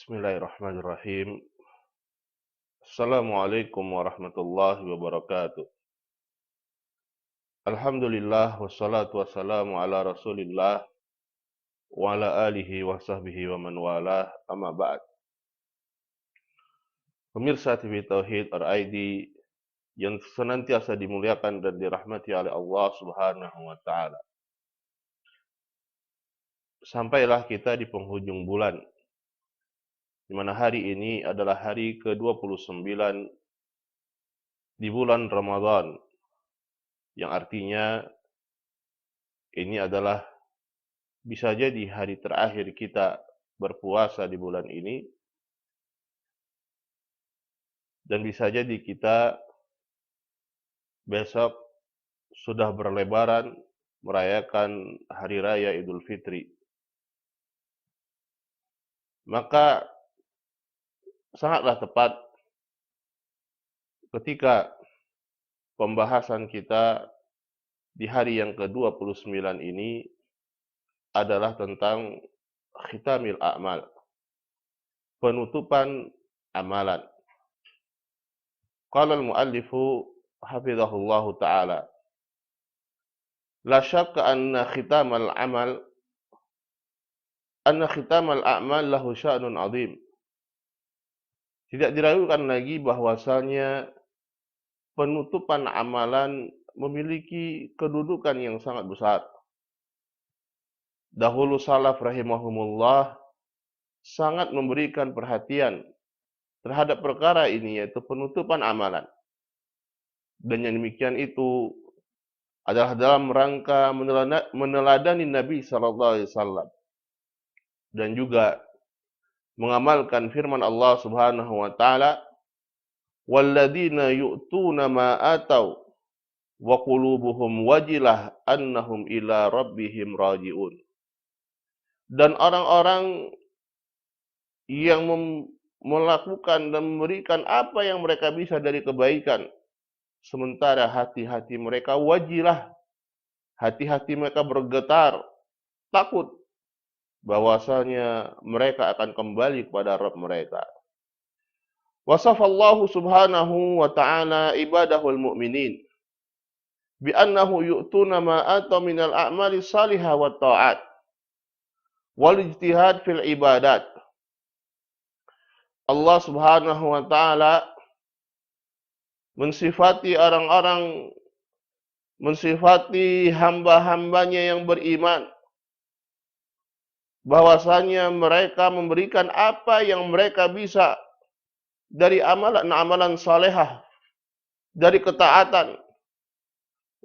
Bismillahirrahmanirrahim. Assalamualaikum warahmatullahi wabarakatuh. Alhamdulillah wassalatu wassalamu ala Rasulillah wa ala alihi wa sahbihi wa man walah, amma ba'd. Pemirsa TV Tauhid RID yang senantiasa dimuliakan dan dirahmati oleh Allah Subhanahu wa taala. Sampailah kita di penghujung bulan, di mana hari ini adalah hari ke-29 di bulan Ramadan, yang artinya ini adalah bisa jadi hari terakhir kita berpuasa di bulan ini, dan bisa jadi kita besok sudah berlebaran merayakan Hari Raya Idul Fitri. Maka sangatlah tepat ketika pembahasan kita di hari yang ke-29 ini adalah tentang khitamil a'mal, penutupan amalan. Qala al-muallifu hafizahullahu ta'ala, la syakka anna khitamal a'mal lahu sya'nun 'azim. Tidak diragukan lagi bahwasanya penutupan amalan memiliki kedudukan yang sangat besar. Dahulu salaf rahimahumullah sangat memberikan perhatian terhadap perkara ini, yaitu penutupan amalan. Dan yang demikian itu adalah dalam rangka meneladani Nabi SAW dan juga mengamalkan firman Allah Subhanahu wa taala, walladzina yu'tuna ma atau wa qulubuhum wajilah annahum ila rabbihim raji'un. Dan orang-orang yang melakukan dan memberikan apa yang mereka bisa dari kebaikan, sementara hati-hati mereka wajilah, hati-hati mereka bergetar, takut bahwasanya mereka akan kembali kepada Rabb mereka. Wasafallahu subhanahu wa ta'ala ibadahul mu'minin bi annahu yu'tuna ma atau minal a'mali salihah wa ta'at wal ijtihad fil ibadat. Allah Subhanahu wa taala mensifati hamba-hambanya yang beriman, bahwasanya mereka memberikan apa yang mereka bisa dari amalan-amalan salehah, dari ketaatan,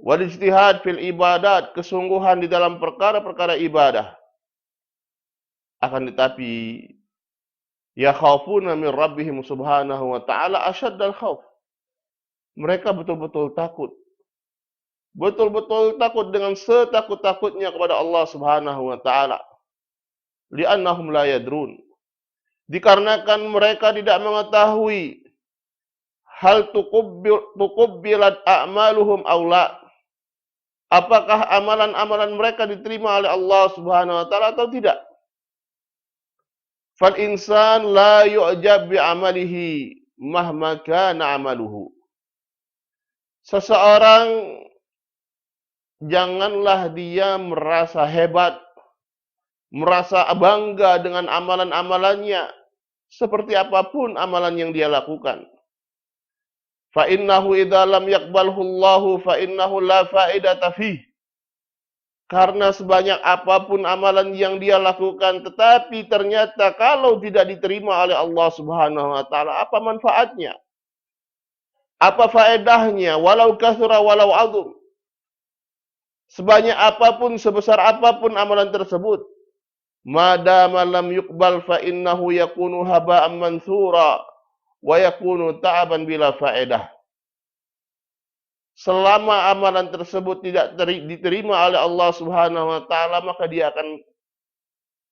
wal ijtihad fil ibadat, kesungguhan di dalam perkara-perkara ibadah. Akan tetapi yakhafuna min rabbihim subhanahu wa ta'ala asyaddal khauf. Mereka betul-betul takut. Betul-betul takut dengan setakut-takutnya kepada Allah Subhanahu wa ta'ala. Li'annahum la yadrun. Dikarenakan mereka tidak mengetahui hal tuqubbilat a'maluhum aw la. Apakah amalan-amalan mereka diterima oleh Allah Subhanahu wa ta'ala atau tidak? Fal insan la yu'jab bi amalihi mahma kana amaluhu. Seseorang janganlah dia merasa hebat, merasa bangga dengan amalan-amalannya, seperti apapun amalan yang dia lakukan. Fa innahu idza lam yaqbalhu Allahu fa innahu la faidata fihi. Karena sebanyak apapun amalan yang dia lakukan, tetapi ternyata kalau tidak diterima oleh Allah Subhanahu wa taala, apa manfaatnya? Apa faedahnya? Walau kathura walau azum. Sebanyak apapun, sebesar apapun amalan tersebut, madama lam yuqbal fa innahu yakunu haba'an mansura wa yakunu ta'aban bila faedah. Selama amalan tersebut tidak diterima oleh Allah Subhanahu wa taala, maka dia akan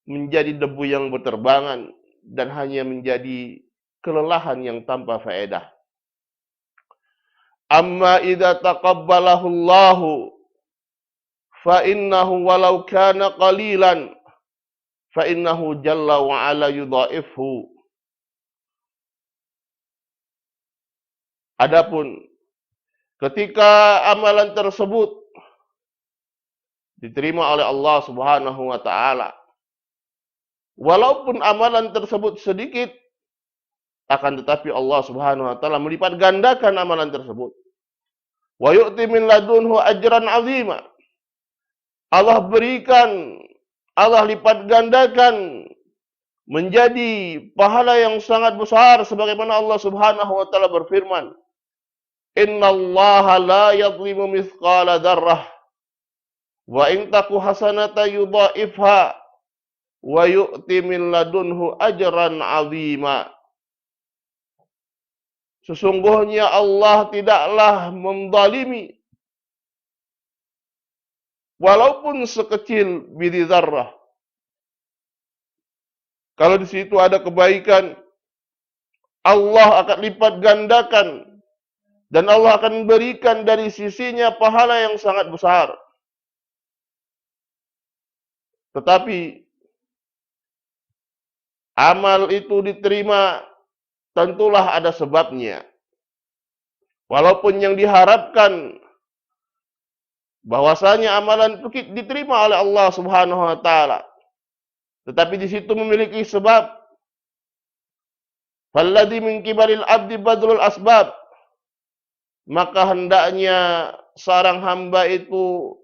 menjadi debu yang berterbangan dan hanya menjadi kelelahan yang tanpa faedah. Amma idza taqabbalahu Allahu fa innahu walau kana qalilan fa innahu jalla wa ala yudha'ifhu Adapun ketika amalan tersebut diterima oleh Allah Subhanahu wa taala, walaupun amalan tersebut sedikit, akan tetapi Allah Subhanahu wa taala melipat gandakan amalan tersebut. Wa yu'ti min ladunhu ajran 'azima. Allah berikan, Allah lipat gandakan menjadi pahala yang sangat besar, sebagaimana Allah Subhanahu wa taala berfirman, "Innallaha la yadhlimu mithqala dzarrah wa in taku hasanatan yudha'ifha wa yu'ti min ladunhu ajran 'azima." Sesungguhnya Allah tidaklah menzalimi walaupun sekecil biji zarrah. Kalau di situ ada kebaikan, Allah akan lipat gandakan dan Allah akan berikan dari sisinya pahala yang sangat besar. Tetapi amal itu diterima tentulah ada sebabnya. Walaupun yang diharapkan bahwasanya amalan itu diterima oleh Allah Subhanahu wa taala, tetapi di situ memiliki sebab. Falladzi min kibaril abdi badlul asbab. Maka hendaknya seorang hamba itu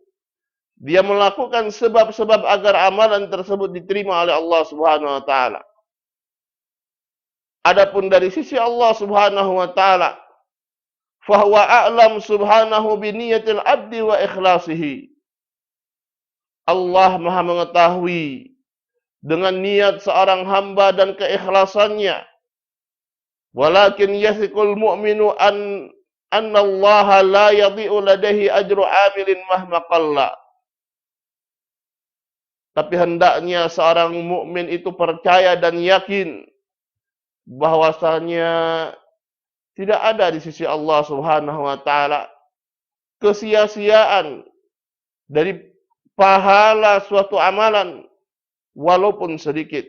dia melakukan sebab-sebab agar amalan tersebut diterima oleh Allah Subhanahu wa taala. Adapun dari sisi Allah Subhanahu wa taala, fahuwa a'lam subhanahu bi niyatil abdi wa ikhlasihi. Allah Maha mengetahui dengan niat seorang hamba dan keikhlasannya. Walakin yathqul mu'minu anna Allah la yadhi'u ladaihi ajru 'amilin mahma qalla. Tapi hendaknya seorang mukmin itu percaya dan yakin bahwasanya tidak ada di sisi Allah Subhanahu wa taala kesia-siaan dari pahala suatu amalan walaupun sedikit.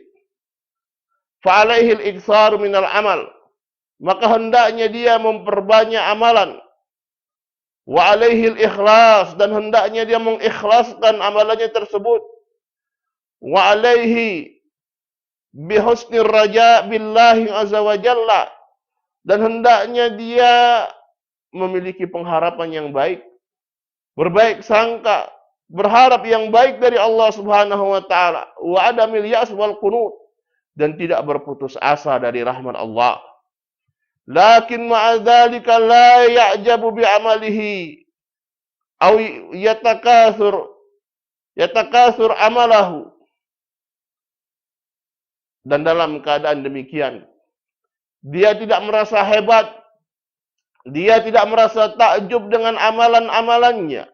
Fa alaihi al-iktsar minal amal. Maka hendaknya dia memperbanyak amalan. Wa alaihi al-ikhlas, dan hendaknya dia mengikhlaskan amalannya tersebut. Wa alaihi bihusnir raja billahi azza wa jalla, dan hendaknya dia memiliki pengharapan yang baik, berbaik sangka, berharap yang baik dari Allah Subhanahu wa taala, wa adamil ya's wal qunut, dan tidak berputus asa dari rahmat Allah. Lakin ma'a dzalika la ya'jabu bi amalihi aw yatakatsur amalahu. Dan dalam keadaan demikian, dia tidak merasa hebat, dia tidak merasa takjub dengan amalan-amalannya,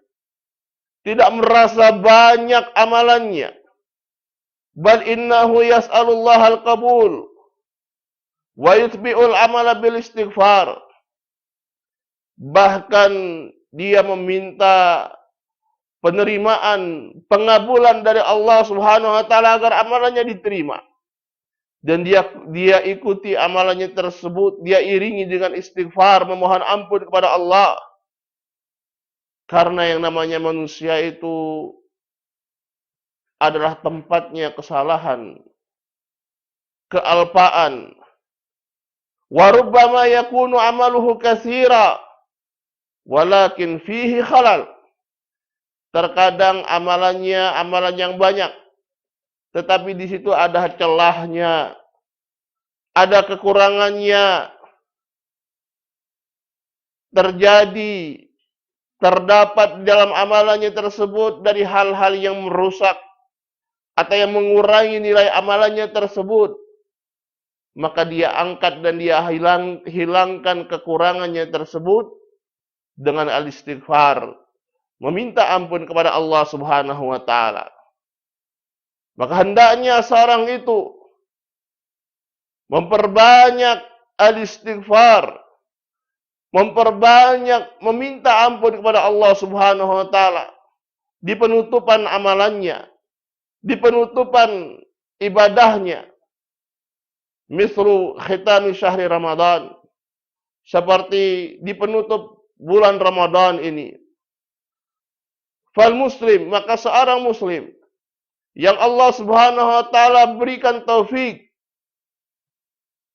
tidak merasa banyak amalannya. Bal innahu yas'alullah al-qabul wa yutbi'ul amala bil istighfar. Bahkan dia meminta penerimaan, pengabulan dari Allah Subhanahu wa taala agar amalannya diterima. Dan dia ikuti amalannya tersebut, dia iringi dengan istighfar, memohon ampun kepada Allah. Karena yang namanya manusia itu adalah tempatnya kesalahan, kealpaan. Wa rubbama yakunu amaluhu katsira walakin fihi khalal. Terkadang amalannya amalan yang banyak, tetapi di situ ada celahnya, ada kekurangannya, terdapat dalam amalannya tersebut dari hal-hal yang merusak atau yang mengurangi nilai amalannya tersebut. Maka dia angkat dan dia hilangkan kekurangannya tersebut dengan al-istighfar, meminta ampun kepada Allah Subhanahu wa taala. Maka hendaknya seorang itu memperbanyak al-istighfar, memperbanyak meminta ampun kepada Allah Subhanahu wa taala di penutupan amalannya, di penutupan ibadahnya. Mislu khitami syahri Ramadan. seperti di penutup bulan Ramadan ini. Fal muslim, maka seorang muslim yang Allah Subhanahu wa taala berikan taufik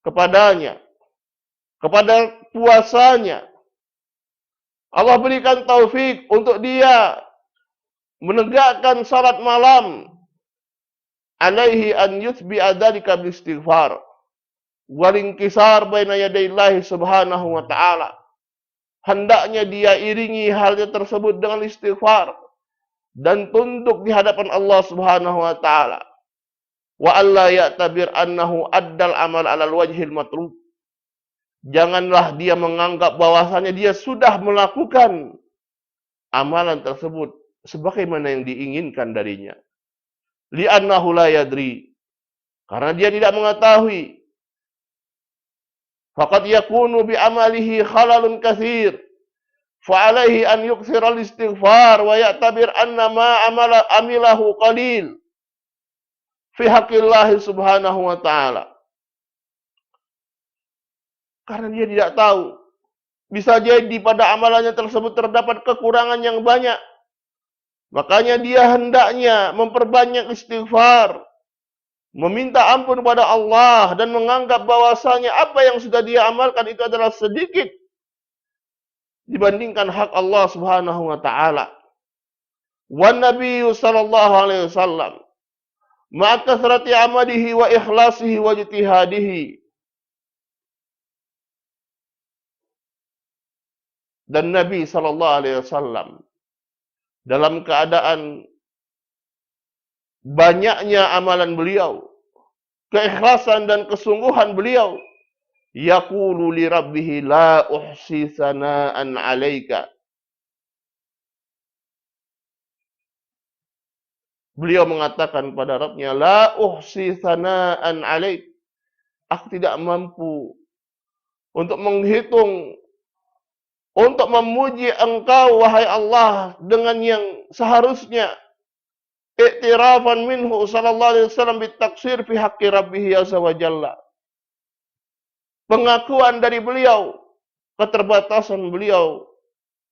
kepadanya, kepada puasanya. Allah berikan taufik untuk dia menegakkan salat malam. Alaihi an yuthbi adzalika bil istighfar wal inkisar baina yadayillahi subhanahu wa ta'ala. Hendaknya dia iringi halnya tersebut dengan istighfar dan tunduk di hadapan Allah Subhanahu wa taala. Wa alla ya'tabir annahu addal amal 'alal wajhil matlub. Janganlah dia menganggap bahwasanya dia sudah melakukan amalan tersebut sebagaimana yang diinginkan darinya. Li'annahu la yadri. Karena dia tidak mengetahui. Faqad yakunu bi amalihi khalalun katsir. Fa'alaihi an yukthira al-istighfar wa ya'tabir anna ma amilahu qalil fi haqqillahi subhanahu wa ta'ala. Karena dia tidak tahu. Bisa jadi pada amalannya tersebut terdapat kekurangan yang banyak. Makanya dia hendaknya memperbanyak istighfar, meminta ampun kepada Allah dan menganggap bahwasanya apa yang sudah dia amalkan itu adalah sedikit dibandingkan hak Allah Subhanahu wa taala. Wan Nabi sallallahu alaihi wasallam ma'a kathrati amalihi wa ikhlasihi wa ijtihadihi. Dan Nabi sallallahu alaihi wasallam dalam keadaan banyaknya amalan beliau, keikhlasan dan kesungguhan beliau, yaqulu li rabbih la uhsi sana'an 'alaika. Beliau mengatakan pada Rabbnya, la uhsi sana'an 'alaik. Aku tidak mampu untuk menghitung, untuk memuji engkau wahai Allah dengan yang seharusnya. I'tirafan minhu sallallahu alaihi wasallam bitaksir fi haqqi rabbih azza wa jalla. Pengakuan dari beliau, keterbatasan beliau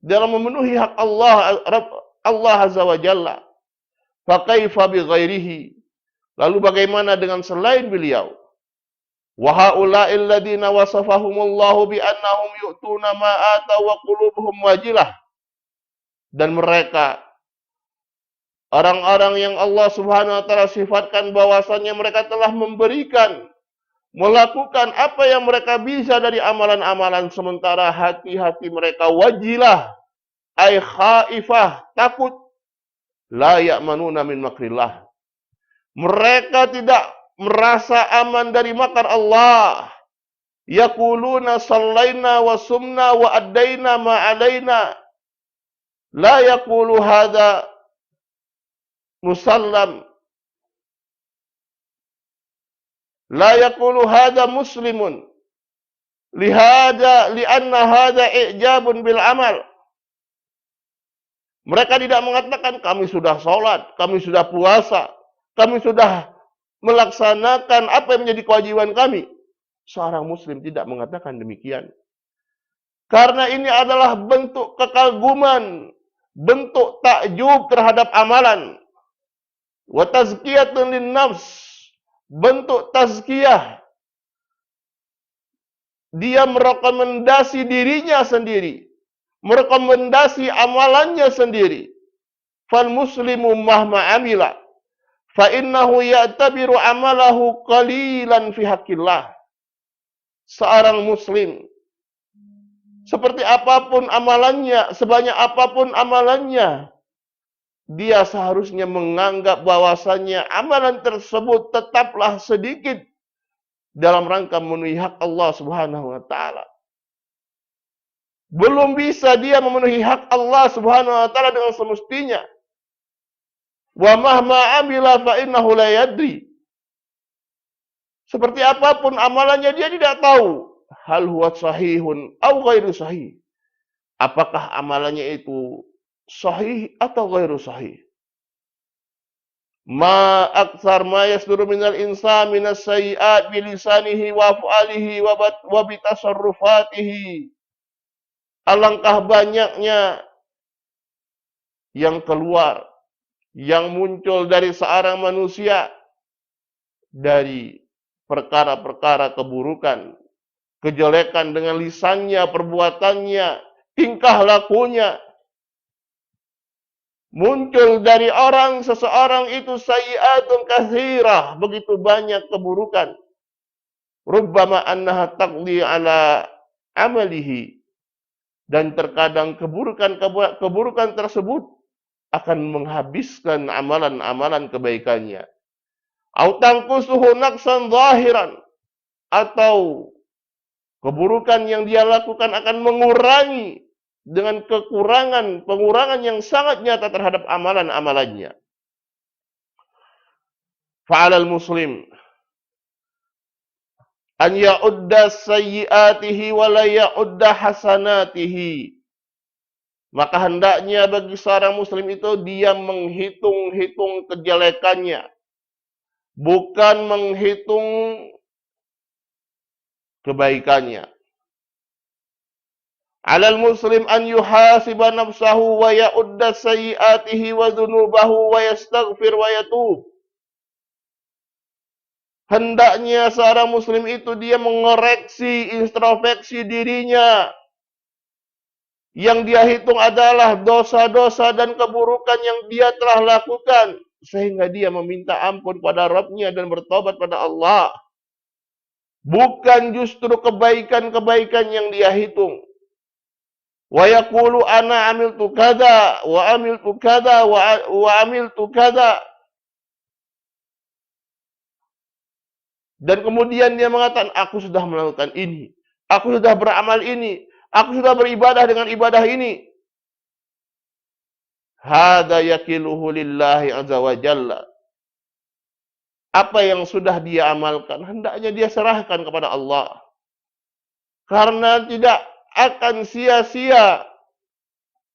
dalam memenuhi hak Allah azza wa jalla. Fa kaifa bi ghairihi? Lalu bagaimana dengan selain beliau? Wa haula'il ladzina wasafahumullahu bi annahum yu'tuna ma ataw wa qulubuhum wajilah. Dan mereka orang-orang yang Allah Subhanahu wa taala sifatkan bahwasanya mereka telah memberikan, melakukan apa yang mereka bisa dari amalan-amalan sementara hati-hati mereka wajilah, ay khaifah, takut, la ya'manuna min makrillah. Mereka tidak merasa aman dari makar Allah. Yaquluna sallaina wa sumna wa addaina ma alaina. La yaqulu hadha musallam. La yaqulu hadha muslimun. Lianna hadha i'jabun bil amal. Mereka tidak mengatakan kami sudah sholat, kami sudah puasa, kami sudah melaksanakan apa yang menjadi kewajiban kami. Seorang muslim tidak mengatakan demikian. Karena ini adalah bentuk kekaguman, bentuk takjub terhadap amalan. Wa tazkiyatun lin nafs, bentuk tazkiyah. Dia merekomendasi dirinya sendiri, merekomendasi amalannya sendiri. Fal muslimu mahma amila fa innahu ya'tabiru amalahu qalilan fi haqqillah. Seorang muslim, seperti apapun amalannya, sebanyak apapun amalannya, dia seharusnya menganggap bahwasannya amalan tersebut tetaplah sedikit dalam rangka memenuhi hak Allah Subhanahu wa taala. Belum bisa dia memenuhi hak Allah Subhanahu wa taala dengan semestinya. Wa mahma amila fa innahu la yadri. Seperti apapun amalannya dia tidak tahu. Hal huwa sahihun au ghairu sahih. Apakah amalannya itu sahih atau ghairu sahih? Ma aktsar ma yasduru minal insan minas sayyi'at bilisanihi wa af'alihi wa bitasarrufatihi. Alangkah banyaknya yang keluar, yang muncul dari seorang manusia dari perkara-perkara keburukan, kejelekan dengan lisannya, perbuatannya, tingkah lakunya. Muncul dari seseorang itu sayyi'atun katsirah, begitu banyak keburukan. Rubbama annaha taqdi ala amalihi, dan terkadang keburukan tersebut akan menghabiskan amalan-amalan kebaikannya. Au tanqusuhu naqsan zahiran, atau keburukan yang dia lakukan akan mengurangi dengan pengurangan yang sangat nyata terhadap amalan-amalannya. Fa'alal muslim an ya'udda sayyi'atihi wa la ya'udda hasanatihi. Maka hendaknya bagi seorang muslim itu dia menghitung-hitung kejelekannya, bukan menghitung kebaikannya. Alal muslim an yuhasiba nafsahu wa ya'udda sayyi'atihi wa dhunubahu wa yastaghfir wa yatub. Hendaknya seorang muslim itu dia mengoreksi, introspeksi dirinya. Yang dia hitung adalah dosa-dosa dan keburukan yang dia telah lakukan, sehingga dia meminta ampun pada Rabb-Nya dan bertobat pada Allah. Bukan justru kebaikan-kebaikan yang dia hitung. Wa yaqulu ana amiltu kadza wa amiltu kadza wa amiltu kadza. Dan kemudian dia mengatakan, aku sudah melakukan ini, aku sudah beramal ini, aku sudah beribadah dengan ibadah ini. Hada yakiluhu lillahi azza wa jalla. Apa yang sudah dia amalkan, hendaknya dia serahkan kepada Allah. Karena tidak akan sia-sia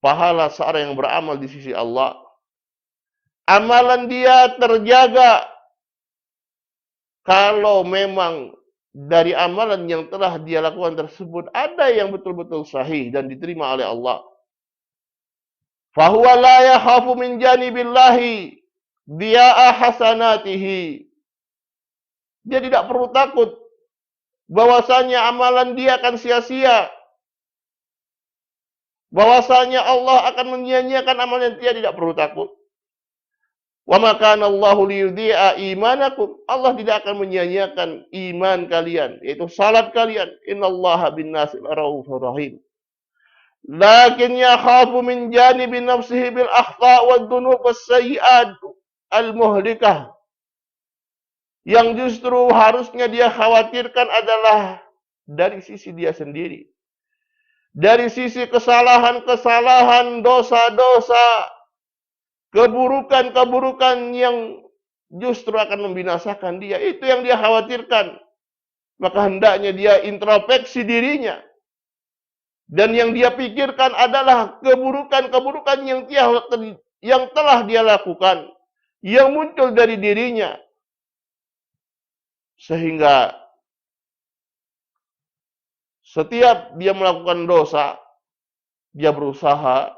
pahala seorang yang beramal di sisi Allah. Amalan dia terjaga kalau memang dari amalan yang telah dia lakukan tersebut ada yang betul-betul sahih dan diterima oleh Allah. Fahuwa la yakhafu min janibillahi diya'a hasanatihi. Dia tidak perlu takut bahwasanya amalan dia akan sia-sia. Bahwasanya Allah akan menyia-nyiakan amalan dia, tidak perlu takut. Wa ma kana Allahu liyudhi'a imanakum. Allah tidak akan menyia-nyiakan iman kalian, yaitu salat kalian. Innallaha bin-nasi raufur rahim. Lakin yakhafu min janibi nafsihi bil akhta' wad dunub was sayyi'at al-muhlikah. Yang justru harusnya dia khawatirkan adalah dari sisi dia sendiri. Dari sisi kesalahan-kesalahan, dosa-dosa, keburukan-keburukan yang justru akan membinasakan dia. Itu yang dia khawatirkan. Maka hendaknya dia introspeksi dirinya. Dan yang dia pikirkan adalah keburukan-keburukan yang telah dia lakukan. Yang muncul dari dirinya. Sehingga setiap dia melakukan dosa, dia berusaha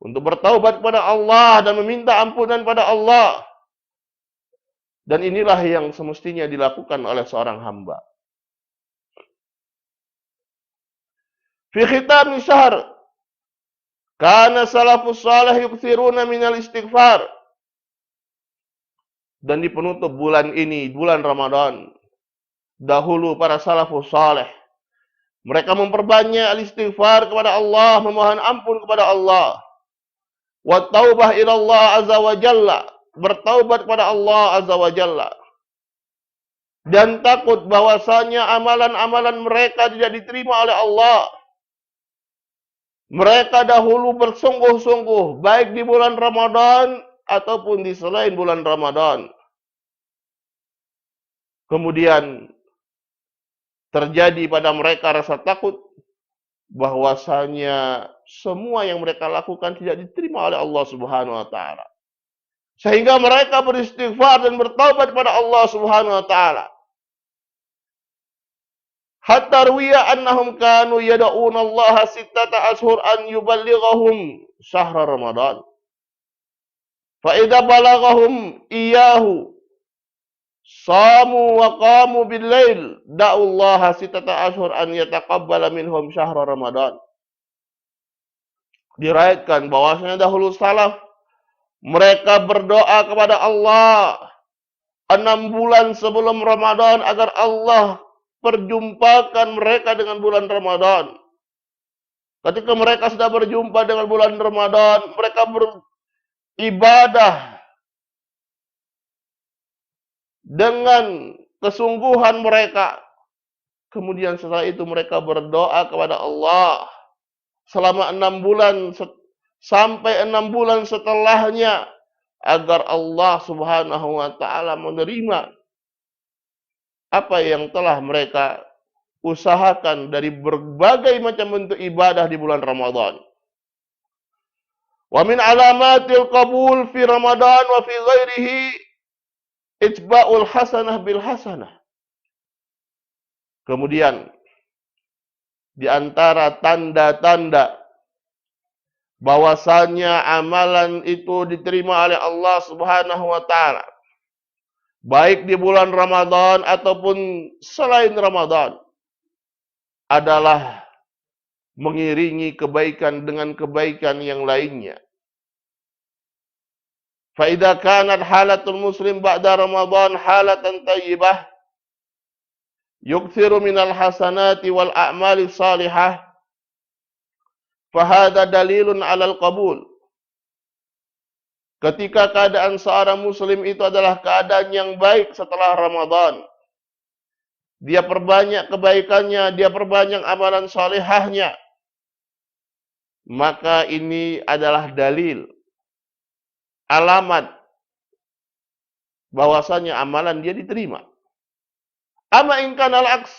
untuk bertaubat kepada Allah dan meminta ampunan pada Allah. Dan inilah yang semestinya dilakukan oleh seorang hamba. Fi khitam syahr, kana salafus salih yukthiruna minal istighfar. Dan di penutup bulan ini, bulan Ramadan, dahulu para salafus salih, mereka memperbanyak al-istighfar kepada Allah, memohon ampun kepada Allah. Wa taubah ila Allah azza wa jalla, bertaubat kepada Allah azza wa jalla. Dan takut bahwasanya amalan-amalan mereka tidak diterima oleh Allah. Mereka dahulu bersungguh-sungguh, baik di bulan Ramadan ataupun di selain bulan Ramadan. Kemudian terjadi pada mereka rasa takut bahwasanya semua yang mereka lakukan tidak diterima oleh Allah Subhanahu wa taala. Sehingga mereka beristighfar dan bertaubat kepada Allah Subhanahu wa taala. Hatta ruwiya annahum kanu yad'una Allah sittata ashhur an yuballighahum syahr Ramadan. Fa idza balaghahum iyyahu samu wa qamu bil lail da'u Allah sittata ashhur an yataqabbala minhum syahr Ramadan. Diriwayatkan bahwasanya dahulu salaf mereka berdoa kepada Allah 6 bulan sebelum Ramadan agar Allah perjumpakan mereka dengan bulan Ramadan. Ketika mereka sudah berjumpa dengan bulan Ramadan, mereka beribadah dengan kesungguhan mereka. Kemudian setelah itu mereka berdoa kepada Allah selama 6 bulan sampai 6 bulan setelahnya agar Allah Subhanahu wa taala menerima apa yang telah mereka usahakan dari berbagai macam bentuk ibadah di bulan Ramadan. Wa min alamatil qabul fi Ramadan wa fi ghairihi itba'ul hasanah bil hasanah. Kemudian di antara tanda-tanda bahwasanya amalan itu diterima oleh Allah Subhanahu wa taala baik di bulan Ramadan ataupun selain Ramadan adalah mengiringi kebaikan dengan kebaikan yang lainnya. Fa idza kanat halatul muslim ba'da Ramadan halatan thayyibah yukthiru minal hasanati wal a'mali salihah fahada dalilun alal qabul. Ketika keadaan seorang muslim itu adalah keadaan yang baik setelah Ramadan, dia perbanyak kebaikannya, dia perbanyak amalan salihahnya, maka ini adalah dalil, alamat bahwasanya amalan dia diterima. Ama in kana al-aks,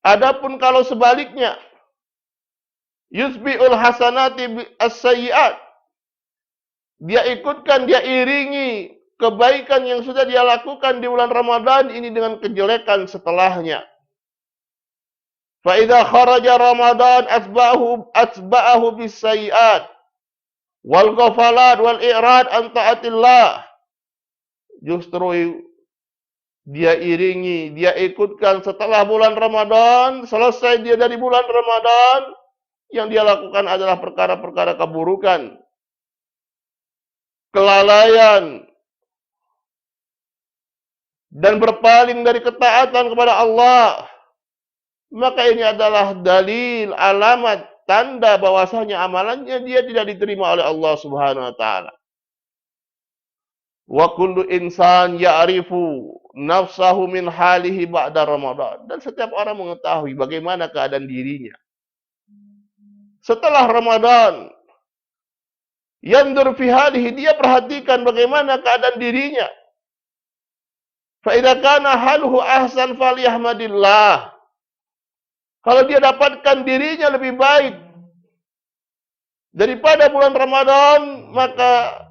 adapun kalau sebaliknya, yusbi'ul hasanati as-sayyi'at, dia ikutkan, dia iringi kebaikan yang sudah dia lakukan di bulan Ramadan ini dengan kejelekan setelahnya. Fa idza kharaja Ramadan atba'ahu bis-sayyi'at wal ghafalat wal i'rad an ta'atillah. Justru dia iringi, dia ikutkan setelah bulan Ramadan, selesai dia dari bulan Ramadan, yang dia lakukan adalah perkara-perkara keburukan, kelalaian, dan berpaling dari ketaatan kepada Allah. Maka ini adalah dalil, alamat, tanda bahwasanya amalannya dia tidak diterima oleh Allah Subhanahu wa taala. Wa kullu insan ya'rifu nafsahu min halihi ba'da Ramadan. Dan setiap orang mengetahui bagaimana keadaan dirinya setelah Ramadan. Yandur fi halihi, dia perhatikan bagaimana keadaan dirinya. Fa idza kana haluhu ahsan falyahmadillah. Kalau dia dapatkan dirinya lebih baik daripada bulan Ramadan, maka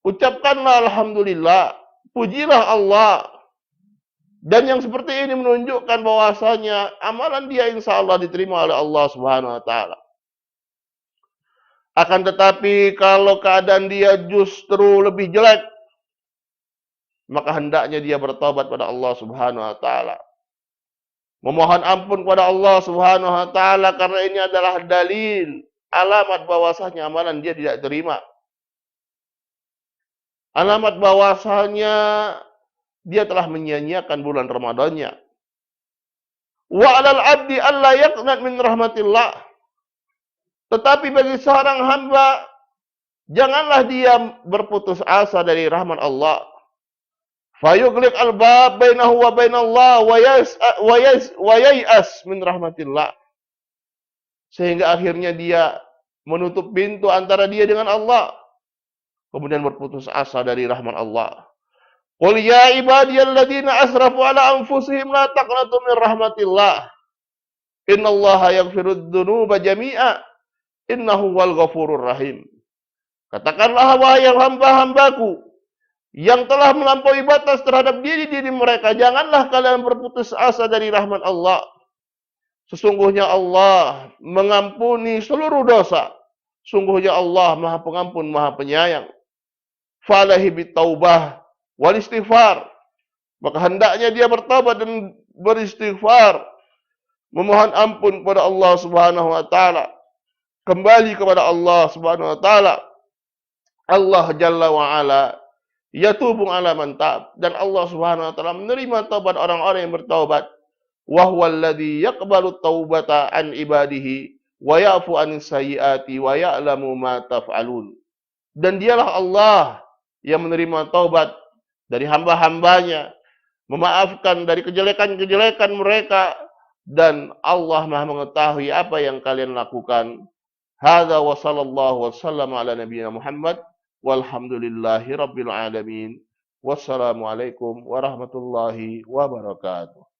ucapkanlah alhamdulillah, pujilah Allah. Dan yang seperti ini menunjukkan bahwasanya amalan dia insya Allah diterima oleh Allah Subhanahu wa taala. Akan tetapi kalau keadaan dia justru lebih jelek, maka hendaknya dia bertobat pada Allah Subhanahu wa taala. Memohon ampun kepada Allah Subhanahu wa taala karena ini adalah dalil, alamat bahwasanya amalan dia tidak terima. Alamat bahwasanya dia telah menyia-nyiakan bulan Ramadannya. Wa 'alal 'abdi alla yaqnat min rahmatillah. Tetapi bagi seorang hamba, janganlah dia berputus asa dari rahmat Allah. Fayughliq al-bab bainahu wa bainallah wa yay'as min rahmatillah. Sehingga akhirnya dia menutup pintu antara dia dengan Allah. Kemudian berputus asa dari rahmat Allah. Qul ya ibadiyalladzina asrafu ala anfusihim la taqnatu min rahmatillah. Innallaha yaghfirudz dzunuba jami'a. Innahu wal ghafurur rahim. Katakanlah, wahai hamba-hambaku yang telah melampaui batas terhadap diri-diri mereka, janganlah kalian berputus asa dari rahmat Allah. Sesungguhnya Allah mengampuni seluruh dosa. Sungguhnya Allah Maha Pengampun, Maha Penyayang. Falahi bitaubah wal istighfar. Maka hendaknya dia bertaubat dan beristighfar, memohon ampun kepada Allah Subhanahu wa taala, kembali kepada Allah Subhanahu wa taala. Allah Jalla wa ala yatubu ala man tab, dan Allah Subhanahu wa taala menerima taubat orang-orang yang bertaubat. Wa huwal ladzi yaqbalu taubata an ibadihi wa ya'fu anis sayyiati wa ya'lamu ma taf'alun. Dan dialah Allah yang menerima taubat dari hamba-hambanya, memaafkan dari kejelekan-kejelekan mereka, dan Allah Maha mengetahui apa yang kalian lakukan. Hadza wa sallallahu wasallam ala nabiyyina Muhammad walhamdulillahi rabbil alamin. Wassalamualaikum warahmatullahi wabarakatuh.